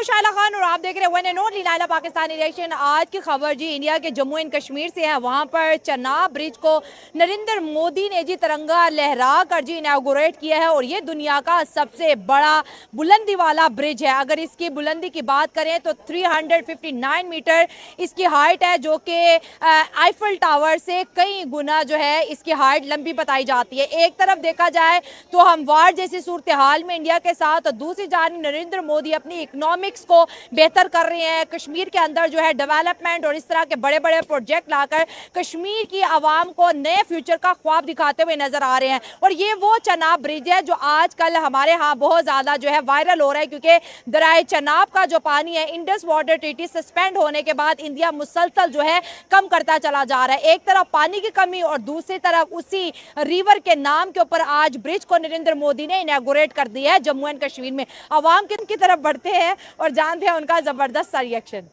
हूं शाइला खान और आप देख रहे हैं one and only Laila Pakistani reaction. आज की खबर जी इंडिया के जम्मू एंड कश्मीर से है। वहां पर चनाब ब्रिज को नरेंद्र मोदी ने जी तिरंगा लहरा कर जी इनॉग्रेट किया है और ये दुनिया का सबसे बड़ा बुलंदी वाला ब्रिज है। अगर इसकी बुलंदी की बात करें तो 359 मीटर इसकी हाइट है, जो कि आईफल टावर से कई गुना जो है इसकी हाइट लंबी बताई जाती है। एक तरफ देखा जाए तो हम वार जैसी सूरत हाल में इंडिया के साथ, और दूसरी जानब नरेंद्र मोदी अपनी इकोनॉमिक्स को बेहतर कर रहे हैं। कश्मीर के अंदर जो है डेवलपमेंट और इस तरह के बड़े बड़े प्रोजेक्ट लाकर कश्मीर की आवाम को नए फ्यूचर का ख्वाब दिखाते हुए नजर आ रहे हैं। और ये वो चनाब ब्रिज है जो आजकल हमारे यहाँ बहुत ज्यादा जो है वायरल हो रहा है, क्योंकि दरियाए चनाब का जो पानी है इंडस वाटर ट्रीटी सस्पेंड होने के बाद इंडिया मुसलसल जो है कम करता चला जा रहा है। एक तरफ पानी की कमी और दूसरी तरफ उसी रिवर के नाम के ऊपर आज ब्रिज को नरेंद्र मोदी ने इनॉग्रेट कर दिया है जम्मू एंड कश्मीर में। आवाम की तरफ बढ़ते हैं और जानते हैं उनका जबरदस्त रिएक्शन।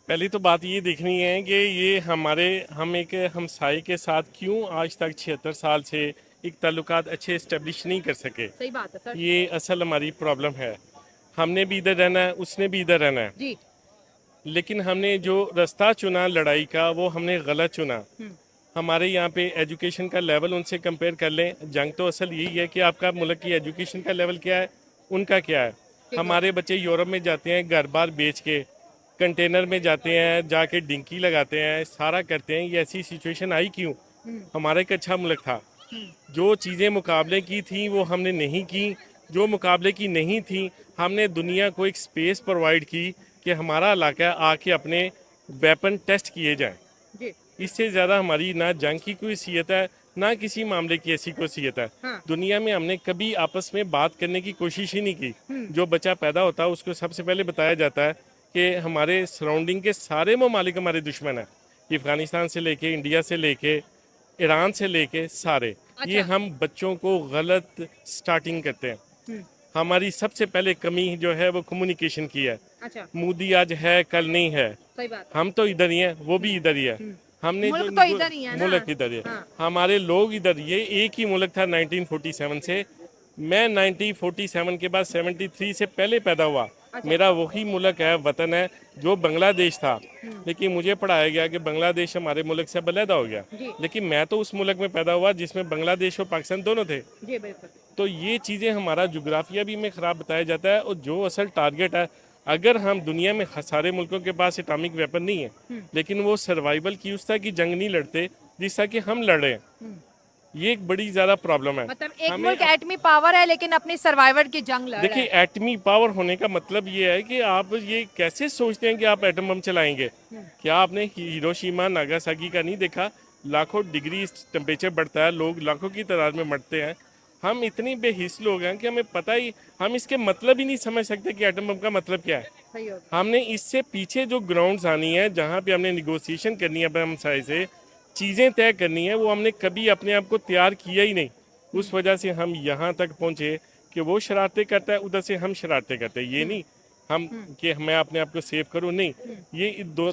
पहली तो बात ये देखनी है कि ये हम एक हमसाये के साथ क्यों आज तक 76 साल से एक ताल्लुकात अच्छे इस्टेब्लिश नहीं कर सके। सही बात है सर। ये असल हमारी प्रॉब्लम है। हमने भी इधर रहना है, उसने भी इधर रहना है जी। लेकिन हमने जो रास्ता चुना लड़ाई का वो हमने गलत चुना। हमारे यहाँ पे एजुकेशन का लेवल उनसे कंपेयर कर लें। जंग तो असल यही है कि आपका मुल्क की एजुकेशन का लेवल क्या है, उनका क्या है। हमारे बच्चे यूरोप में जाते हैं घर बार बेच के, कंटेनर में जाते हैं, जाके डिंकी लगाते हैं, सारा करते हैं। ये ऐसी सिचुएशन आई क्यों? हमारा एक अच्छा मुल्क था। जो चीज़ें मुकाबले की थी वो हमने नहीं की। जो मुकाबले की नहीं थी हमने दुनिया को एक स्पेस प्रोवाइड की कि हमारा इलाका आके अपने वेपन टेस्ट किए जाएं। इससे ज़्यादा हमारी ना जंग की कोई हैसियत है ना किसी मामले की ऐसी कोई हैसियत है। हाँ। दुनिया में हमने कभी आपस में बात करने की कोशिश ही नहीं की। जो बच्चा पैदा होता है उसको सबसे पहले बताया जाता है कि हमारे सराउंडिंग के सारे ममालिक हमारे दुश्मन हैं। अफगानिस्तान से लेके, इंडिया से लेके, ईरान से लेके सारे। अच्छा। ये हम बच्चों को गलत स्टार्टिंग करते हैं। हमारी सबसे पहले कमी जो है वो कम्युनिकेशन की है। अच्छा। मोदी आज है कल नहीं है। सही बात। हम तो इधर ही हैं, वो भी इधर ही है। हमने मुल्क तो इधर ही है ना? मुल्क इधर है। हाँ। हमारे लोग इधर, ये एक ही मुल्क था 1947 से। मैं 1947 के बाद 73 से पहले पैदा हुआ। अच्छा। मेरा वही मुल्क है, वतन है जो बांग्लादेश था। लेकिन मुझे पढ़ाया गया कि बांग्लादेश हमारे मुल्क से अलहदा हो गया। लेकिन मैं तो उस मुल्क में पैदा हुआ जिसमें बांग्लादेश और पाकिस्तान दोनों थे। तो ये चीज़ें हमारा जोग्राफिया भी में ख़राब बताया जाता है। और जो असल टारगेट है, अगर हम दुनिया में सारे मुल्कों के पास एटॉमिक वेपन नहीं है लेकिन वो सर्वाइवल की उस तरह की जंग नहीं लड़ते जिस तरह की हम लड़ रहे हैं, ये एक बड़ी ज्यादा प्रॉब्लम है। मतलब एक मुल्क एटमी पावर है लेकिन अपनी सर्वाइवल की जंग लड़ रहा है। देखिए, एटमी पावर होने का मतलब ये है कि आप ये कैसे सोचते हैं कि आप एटम बम चलाएंगे। क्या आपने हिरोशिमा नागासाकी का नहीं देखा? लाखों डिग्री टेम्परेचर बढ़ता है, लोग लाखों की तादाद में मरते हैं। हम इतनी बेहिस लोग हैं कि हमें पता ही, हम इसके मतलब ही नहीं समझ सकते कि एटम बम का मतलब क्या है। हमने इससे पीछे जो ग्राउंड्स आनी है, जहाँ पे हमने निगोशिएशन करनी है अपने हमसाये से, चीज़ें तय करनी है, वो हमने कभी अपने आप को तैयार किया ही नहीं। उस वजह से हम यहाँ तक पहुँचे कि वो शरारतें करता है, उधर से हम शरारतें करते हैं। ये नहीं हम कि मैं अपने आप को सेव करूं, नहीं। ये दोनों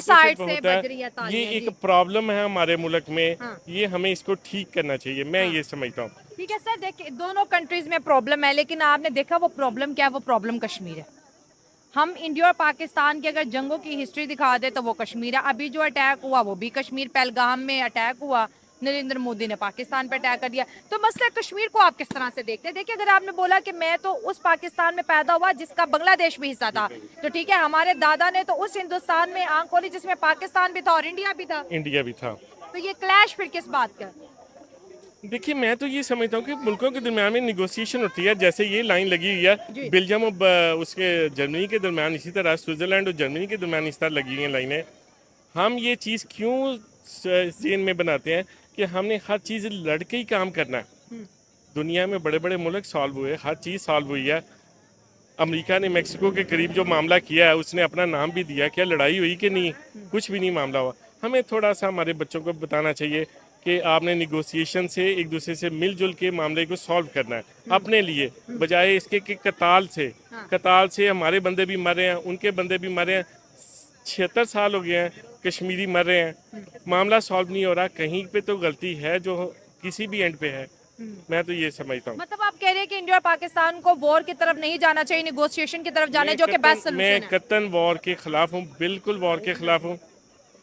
साइड से होता है। ये एक प्रॉब्लम है हमारे मुल्क में। हाँ। ये हमें इसको ठीक करना चाहिए। मैं ये समझता हूँ। ठीक है सर, देखिए दोनों कंट्रीज में प्रॉब्लम है, लेकिन आपने देखा वो प्रॉब्लम क्या है? वो प्रॉब्लम कश्मीर है। हम इंडिया और पाकिस्तान की अगर जंगों की हिस्ट्री दिखा दे तो वो कश्मीर है। अभी जो अटैक हुआ वो भी कश्मीर, पहलगाम में अटैक हुआ, नरेंद्र मोदी ने पाकिस्तान पर अटैक कर दिया। तो मसला कश्मीर को आप किस तरह से देखते हैं? देखिए, अगर आपने बोला कि मैं तो उस पाकिस्तान में पैदा हुआ जिसका बांग्लादेश भी हिस्सा था, तो ठीक है, हमारे दादा ने तो उस हिंदुस्तान में आंख खोली जिसमें पाकिस्तान भी था और इंडिया भी था। तो ये क्लैश फिर किस बात का? देखिए, मैं तो ये समझता हूँ कि मुल्कों के दरमियान में निगोशिएशन होती है। जैसे ये लाइन लगी हुई है बेल्जियम और उसके जर्मनी के दरमियान, इसी तरह स्विट्जरलैंड और जर्मनी के दरमियान इस तरह लगी हुई हैं लाइनें। हम ये चीज़ क्यों जेन में बनाते हैं कि हमने हर चीज़ लड़के ही काम करना है। दुनिया में बड़े बड़े मुल्क सॉल्व हुए, हर चीज़ सॉल्व हुई है। अमेरिका ने मेक्सिको के करीब जो मामला किया है उसने अपना नाम भी दिया। क्या लड़ाई हुई कि नहीं? कुछ भी नहीं मामला हुआ। हमें थोड़ा सा हमारे बच्चों को बताना चाहिए कि आपने निगोशिएशन से एक दूसरे से मिलजुल के मामले को सॉल्व करना है अपने लिए, बजाय इसके कि कताल से हमारे बंदे भी मर रहे हैं, उनके बंदे भी मर रहे हैं। 76 साल हो गए हैं, कश्मीरी मर रहे हैं, मामला सॉल्व नहीं हो रहा। कहीं पे तो गलती है जो किसी भी एंड पे है। मैं तो ये समझता हूँ। मतलब आप कह रहे हैं कि इंडिया और पाकिस्तान को वॉर की तरफ नहीं जाना चाहिए, निगोशिएशन की तरफ जाना है, जो कि बेस्ट मैं सॉल्यूशन है। कतन वॉर के खिलाफ हूँ, बिल्कुल वॉर के खिलाफ हूँ।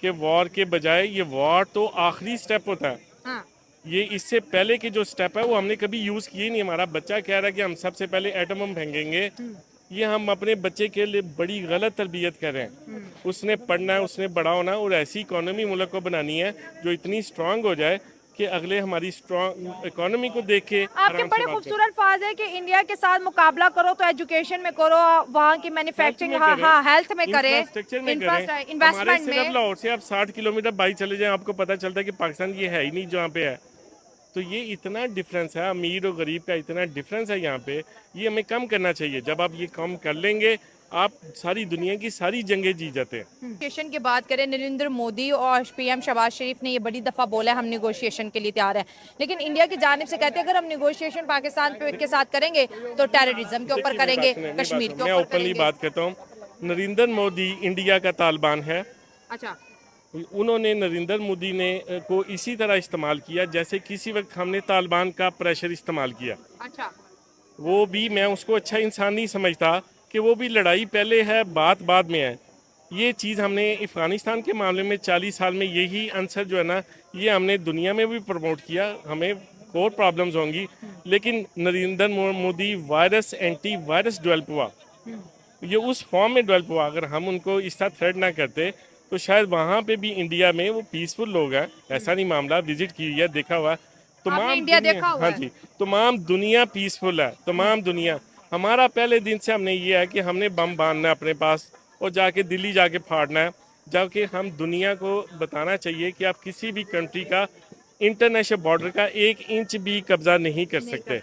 कि वॉर के बजाय ये वॉर तो आखिरी स्टेप होता है। हाँ। ये इससे पहले की जो स्टेप है वो हमने कभी यूज़ किए नहीं। हमारा बच्चा कह रहा है कि हम सबसे पहले एटम बम फेंकेंगे। ये हम अपने बच्चे के लिए बड़ी गलत तरबियत कर रहे हैं। उसने पढ़ना है, उसने बड़ा होना है और ऐसी इकोनॉमी मुल्क को बनानी है जो इतनी स्ट्रांग हो जाए कि अगले हमारी स्ट्रांग इकोनॉमी को देख के आपके आराम से बड़े बात करें। खूबसूरत अल्फाज है कि इंडिया के साथ मुकाबला करो तो एजुकेशन में करो, वहाँ की मैन्युफैक्चरिंग, में हाँ करें, हाँ, हेल्थ में करें, इंफ्रास्ट्रक्चर में करें। हमारे इन्वेस्टमेंट सिर्फ में। लाहौर से आप 60 किलोमीटर बाइक चले जाएं, आपको पता चलता है कि पाकिस्तान ये है ही नहीं जहाँ पे है। तो ये इतना डिफरेंस है, अमीर और गरीब का इतना डिफरेंस है यहाँ पे, ये हमें कम करना चाहिए। जब आप ये कम कर लेंगे, आप सारी दुनिया की सारी जंगें जीत जाते हैं। नेगोशिएशन की बात करें, नरेंद्र मोदी और पीएम शहबाज शरीफ ने ये बड़ी दफ़ा बोला है हम नेगोशिएशन के लिए तैयार हैं, लेकिन इंडिया की जानिब से कहते हैं अगर हम नेगोशिएशन पाकिस्तान के साथ करेंगे तो टेररिज्म के ऊपर करेंगे, कश्मीर के मैं ऊपर ओपनली करेंगे। बात करता हूँ, नरेंद्र मोदी इंडिया का तालिबान है। अच्छा। उन्होंने नरेंद्र मोदी ने को इसी तरह इस्तेमाल किया जैसे किसी वक्त हमने तालिबान का प्रेशर इस्तेमाल किया। अच्छा। वो भी, मैं उसको अच्छा इंसान नहीं समझता कि वो भी लड़ाई पहले है बात बाद में है। ये चीज़ हमने अफ़गानिस्तान के मामले में 40 साल में यही आंसर जो है ना, ये हमने दुनिया में भी प्रमोट किया। हमें और प्रॉब्लम्स होंगी, लेकिन Narendra Modi virus, anti virus develop हुआ, ये उस फॉर्म में डेवलप हुआ। अगर हम उनको इस तरह थ्रेड ना करते तो शायद वहाँ पे भी इंडिया में वो पीसफुल लोग हैं। ऐसा नहीं मामला, विजिट की है, देखा हुआ है। आपने इंडिया देखा हुआ हाँ है? जी, तमाम दुनिया पीसफुल है, तमाम दुनिया। हमारा पहले दिन से हमने ये है कि हमने बम बांधना है अपने पास और जाके दिल्ली जाके फाड़ना है, जबकि हम दुनिया को बताना चाहिए कि आप किसी भी कंट्री का इंटरनेशनल बॉर्डर का 1 इंच भी कब्जा नहीं कर सकते।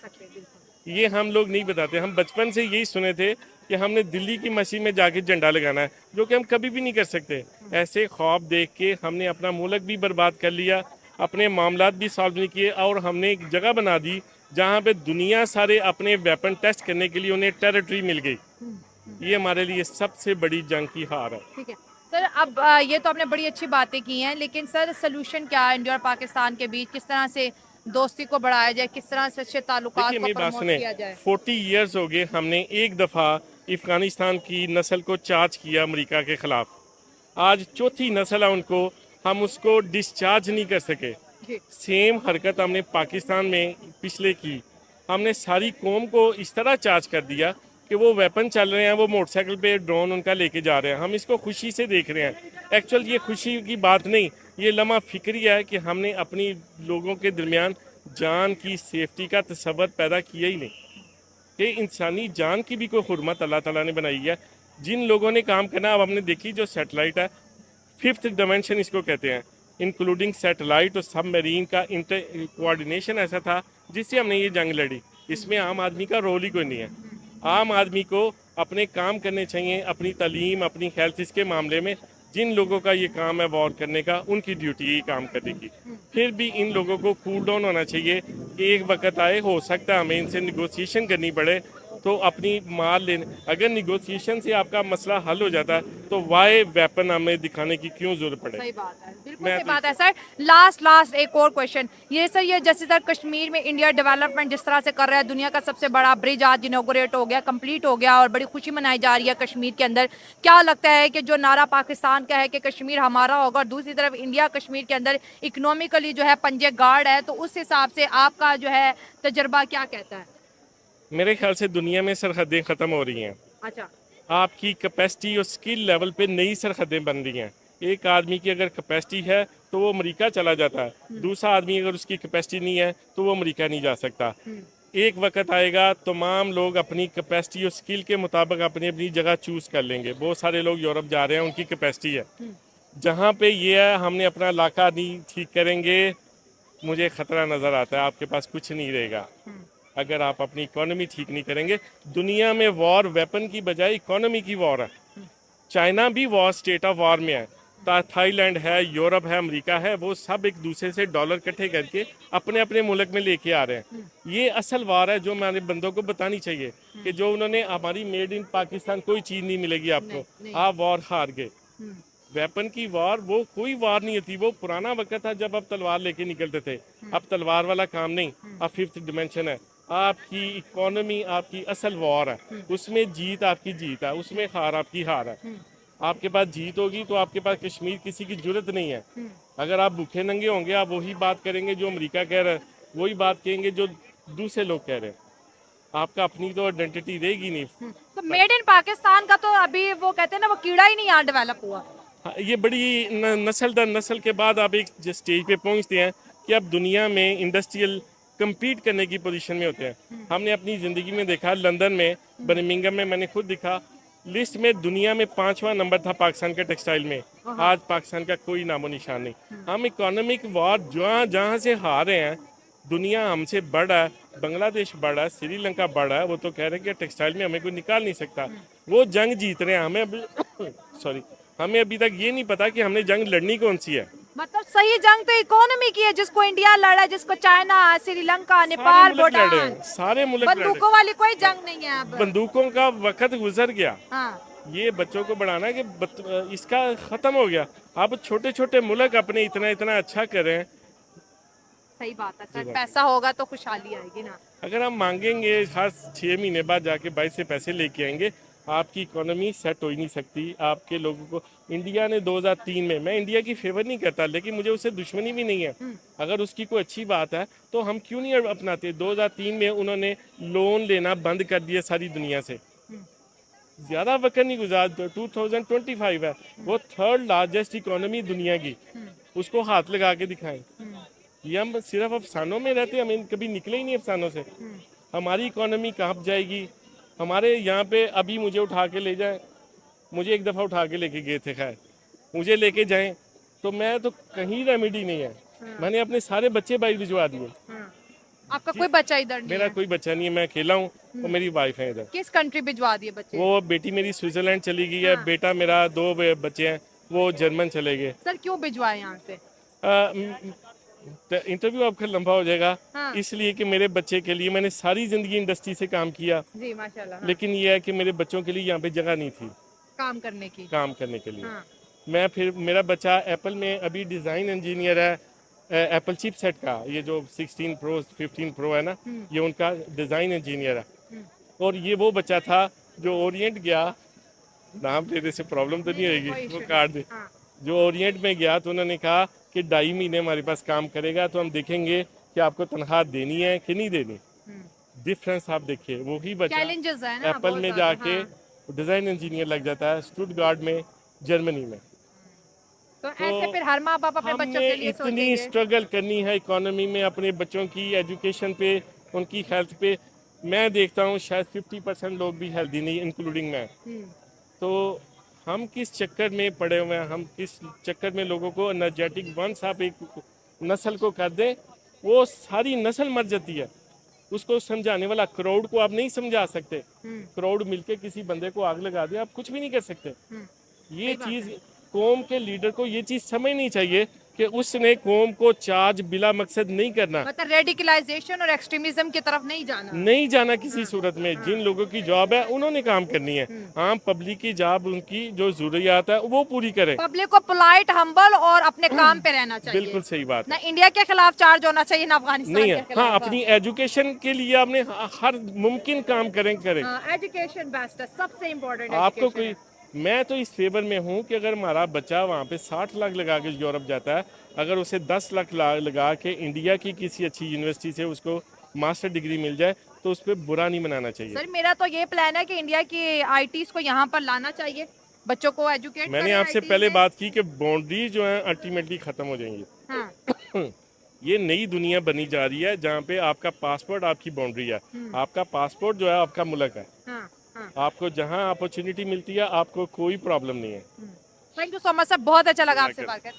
ये हम लोग नहीं बताते। हम बचपन से यही सुने थे कि हमने दिल्ली की मस्जिद में जाके झंडा लगाना है, जो कि हम कभी भी नहीं कर सकते। ऐसे ख्वाब देख के हमने अपना मुल्क भी बर्बाद कर लिया, अपने मामलात भी सॉल्व नहीं किए, और हमने एक जगह बना दी जहाँ पे दुनिया सारे अपने वेपन टेस्ट करने के लिए उन्हें टेरिटरी मिल गई। ये हमारे लिए सबसे बड़ी जंग की हार है। ठीक है सर, अब ये तो आपने बड़ी अच्छी बातें की हैं, लेकिन सर सोल्यूशन क्या है इंडिया और पाकिस्तान के बीच? किस तरह से दोस्ती को बढ़ाया जाए, किस तरह से अच्छे ताल्लुकात देखिए को मेरी बात प्रमोट सुने, किया जाए? 40 ईयर्स हो गए हमने एक दफ़ा अफ़गानिस्तान की नस्ल को चार्ज किया अमेरिका के ख़िलाफ़। आज चौथी नस्ल है उनको, हम उसको डिस्चार्ज नहीं कर सके। जी। सेम हरकत हमने पाकिस्तान में पिछले की। हमने सारी कौम को इस तरह चार्ज कर दिया कि वो वेपन चल रहे हैं, वो मोटरसाइकिल पे ड्रोन उनका लेके जा रहे हैं, हम इसको खुशी से देख रहे हैं। एक्चुअल ये खुशी की बात नहीं, ये लम्हा फिक्री है कि हमने अपनी लोगों के दरमियान जान की सेफ्टी का तसव्वुर पैदा किया ही नहीं कि इंसानी जान की भी कोई हुर्मत अल्लाह ताला ने बनाई है। जिन लोगों ने काम करना, अब हमने देखी जो सैटेलाइट है, 5th डायमेंशन इसको कहते हैं, इंक्लूडिंग सैटेलाइट और सबमरीन का इंटर कोऑर्डिनेशन ऐसा था जिससे हमने ये जंग लड़ी। इसमें आम आदमी का रोल ही कोई नहीं है। आम आदमी को अपने काम करने चाहिए, अपनी तालीम, अपनी हेल्थ, इसके मामले में जिन लोगों का ये काम है वॉर करने का, उनकी ड्यूटी ये काम करने की। फिर भी इन लोगों को कूल डाउन होना चाहिए कि एक वक्त आए, हो सकता है हमें इनसे निगोशिएशन करनी पड़े, तो अपनी माल लेने, अगर निगोशिएशन से आपका मसला हल हो जाता है तो वाई वेपन हमें दिखाने की क्यों जरूरत पड़े। सही बात है, बिल्कुल मैं सही तो बात है सर। लास्ट एक और क्वेश्चन ये सर, ये जैसे सर कश्मीर में इंडिया डेवलपमेंट जिस तरह से कर रहा है, दुनिया का सबसे बड़ा ब्रिज आज इनॉग्रेट हो गया, कंप्लीट हो गया और बड़ी खुशी मनाई जा रही है कश्मीर के अंदर। क्या लगता है कि जो नारा पाकिस्तान का है कि कश्मीर हमारा होगा, और दूसरी तरफ इंडिया कश्मीर के अंदर इकोनॉमिकली जो है पंजे गार्ड है, तो उस हिसाब से आपका जो है तजर्बा क्या कहता है? मेरे ख्याल से दुनिया में सरहदें ख़त्म हो रही हैं। अच्छा। आपकी कैपेसिटी और स्किल लेवल पे नई सरहदें बन रही हैं। एक आदमी की अगर कैपेसिटी है तो वो अमेरिका चला जाता है, दूसरा आदमी अगर उसकी कैपेसिटी नहीं है तो वो अमेरिका नहीं जा सकता। एक वक्त आएगा तमाम लोग अपनी कैपेसिटी और स्किल के मुताबिक अपनी अपनी जगह चूज़ कर लेंगे। बहुत सारे लोग यूरोप जा रहे हैं, उनकी कैपेसिटी है। जहाँ पे ये है हमने अपना इलाका नहीं ठीक करेंगे, मुझे ख़तरा नज़र आता है आपके पास कुछ नहीं रहेगा। अगर आप अपनी इकोनॉमी ठीक नहीं करेंगे, दुनिया में वॉर वेपन की बजाय इकोनॉमी की वॉर है। चाइना भी वॉर, स्टेट ऑफ वॉर में है। थाईलैंड है, यूरोप है, अमेरिका है, वो सब एक दूसरे से डॉलर इकट्ठे करके अपने अपने मुल्क में लेके आ रहे हैं। ये असल वार है जो हमारे बंदों को बतानी चाहिए कि जो उन्होंने हमारी मेड इन पाकिस्तान कोई चीज़ नहीं मिलेगी आपको, आप वॉर हार गए। वेपन की वार वो कोई वार नहीं होती, वो पुराना वक्त था जब आप तलवार लेके निकलते थे। अब तलवार वाला काम नहीं, अब फिफ्थ डिमेंशन है। आपकी इकोनॉमी आपकी असल वॉर है, उसमें जीत आपकी जीत है, उसमें हार आपकी हार है। आपके पास जीत होगी तो आपके पास कश्मीर किसी की जरूरत नहीं है। अगर आप भूखे नंगे होंगे आप वही बात करेंगे जो अमेरिका कह रहा है, वही बात कहेंगे जो दूसरे लोग कह रहे हैं। आपका अपनी तो आइडेंटिटी रहेगी नहीं। तो मेड इन पाकिस्तान का तो अभी वो कहते हैं ना, वो कीड़ा ही नहीं यहाँ डेवलप हुआ। हाँ, ये बड़ी नस्ल दर नस्ल के बाद आप एक स्टेज पे पहुंचते हैं कि अब दुनिया में इंडस्ट्रियल compete करने की पोजीशन में होते हैं। हमने अपनी ज़िंदगी में देखा, लंदन में, बर्मिंघम में मैंने खुद देखा, लिस्ट में दुनिया में 5वां नंबर था पाकिस्तान के टेक्सटाइल में। आज पाकिस्तान का कोई नामो निशान नहीं। हम इकोनॉमिक वॉर जहाँ जहाँ से हार रहे हैं, दुनिया हमसे बड़ा है, बांग्लादेश बड़ा है, श्रीलंका बड़ा है, वो तो कह रहे हैं कि टेक्सटाइल में हमें कोई निकाल नहीं सकता। वो जंग जीत रहे हैं, हमें अभी हमें अभी तक ये नहीं पता कि हमने जंग लड़नी कौन सी है। मतलब सही जंग तो इकोनॉमी की है, जिसको इंडिया लड़ा, जिसको चाइना, श्रीलंका, नेपाल, भूटान, सारे मुल्क लड़े। बंदूकों वाली कोई जंग नहीं है अब। बंदूकों का वक्त गुजर गया। हाँ। ये बच्चों को बढ़ाना कि इसका खत्म हो गया। अब छोटे छोटे मुल्क अपने इतना इतना अच्छा कर रहे हैं। सही बात है सर, पैसा होगा तो खुशहाली आएगी ना। अगर हम मांगेंगे हर 6 महीने बाद जाके 22 से पैसे लेके आएंगे, आपकी इकोनॉमी सेट हो ही नहीं सकती। आपके लोगों को इंडिया ने 2003 में, मैं इंडिया की फेवर नहीं करता लेकिन मुझे उससे दुश्मनी भी नहीं है। अगर उसकी कोई अच्छी बात है तो हम क्यों नहीं अपनाते। 2003 में उन्होंने लोन लेना बंद कर दिया सारी दुनिया से। ज़्यादा वक्त नहीं गुजार, 2025 है, वो 3rd लार्जेस्ट इकोनॉमी दुनिया की, उसको हाथ लगा के दिखाएं। ये हम सिर्फ अफसानों में रहते हैं, हम कभी निकले ही नहीं अफसानों से। हमारी इकोनॉमी कहाँ जाएगी। हमारे यहाँ पे अभी मुझे उठा के ले जाएं, मुझे एक दफ़ा उठा के लेके गए थे, खैर मुझे लेके जाएं तो मैं तो कहीं रेमेडी नहीं है। मैंने अपने सारे बच्चे बाहर भिजवा दिए। आपका कोई बच्चा इधर नहीं मेरा है? कोई बच्चा नहीं है, मैं अकेला हूँ और मेरी वाइफ है इधर। किस कंट्री भिजवा दिए बच्चे? वो बेटी मेरी स्विट्जरलैंड चली गई है, बेटा मेरा 2 बच्चे हैं वो जर्मन चले गए। सर क्यों भिजवाए यहाँ से? इंटरव्यू आपका लंबा हो जाएगा। हाँ। इसलिए कि मेरे बच्चे के लिए मैंने सारी जिंदगी इंडस्ट्री से काम किया जी माशाल्लाह। हाँ। लेकिन ये है कि मेरे बच्चों के लिए यहाँ पे जगह नहीं थी काम करने की। काम करने के लिए। हाँ। मैं फिर मेरा बच्चा एप्पल में अभी डिज़ाइन इंजीनियर है, एप्पल चिप सेट का, ये जो 16 प्रो 15 प्रो है ना, ये उनका डिज़ाइन इंजीनियर है। और ये वो बच्चा था जो ओरिएंट गया, नाम लेने से प्रॉब्लम तो नहीं होगी, वो काट दे। हाँ। जो ओरिएंट में गया तो उन्होंने कहा कि 2.5 महीने हमारे पास काम करेगा तो हम देखेंगे कि आपको तनख्वाह देनी है कि नहीं देनी। डिफरेंस आप देखिए, वही बच्चा चैलेंजेस है ना एप्पल बहुत में ज़्यादा। जाके हाँ। डिज़ाइन इंजीनियर लग जाता है, स्टुटगार्ट में, जर्मनी में। तो ऐसे फिर हर माँ बाप अपने बच्चों हमने के लिए इतनी सोचेंगे। स्ट्रगल करनी है इकोनॉमी में, अपने बच्चों की एजुकेशन पे, उनकी हेल्थ पे। मैं देखता हूँ शायद 50% लोग भी हेल्दी नहीं, इंक्लूडिंग मैं। तो हम किस चक्कर में पड़े हुए हैं, हम किस चक्कर में लोगों को एनर्जेटिक, वंस आप एक नस्ल को कर दें वो सारी नस्ल मर जाती है। उसको समझाने वाला क्राउड को आप नहीं समझा सकते। क्राउड मिलके किसी बंदे को आग लगा दे, आप कुछ भी नहीं कर सकते। ये चीज़ कौम के लीडर को ये चीज़ समझनी चाहिए कि उसने कौम को चार्ज बिला मकसद नहीं करना, मतलब रेडिकलाइजेशन और एक्सट्रीमिज्म की तरफ नहीं जाना किसी सूरत में। जिन लोगों की जॉब है उन्होंने काम करनी है। आम पब्लिक की जॉब, उनकी जो जरूरियात है वो पूरी करें। पब्लिक को पोलाइट, हम्बल और अपने काम पे रहना चाहिए। बिल्कुल सही बात ना इंडिया के खिलाफ चार्ज होना चाहिए ना अफगानिस्तान नहीं के है। खिलाफ। हाँ, अपनी एजुकेशन के लिए आपने हर मुमकिन काम करें। एजुकेशन बेस्ट है, सबसे इम्पोर्टेंट। आपको कोई, मैं तो इस फेवर में हूँ कि अगर हमारा बच्चा वहाँ पे 60 लाख लगा के यूरोप जाता है, अगर उसे 10 लाख लगा के इंडिया की किसी अच्छी यूनिवर्सिटी से उसको मास्टर डिग्री मिल जाए तो उस पर बुरा नहीं मनाना चाहिए। सर मेरा तो ये प्लान है कि इंडिया की आईटीज को यहाँ पर लाना चाहिए, बच्चों को एजुकेट। मैंने आपसे पहले बात की कि बाउंड्री जो है अल्टीमेटली खत्म हो जाएंगी। हाँ। ये नई दुनिया बनी जा रही है जहाँ पे आपका पासपोर्ट आपकी बाउंड्री है। आपका पासपोर्ट जो है आपका मुल्क है। हाँ, हाँ। आपको जहाँ अपॉर्चुनिटी मिलती है आपको कोई प्रॉब्लम नहीं है। Thank you so much sir, बहुत अच्छा लगा आपसे बात कर।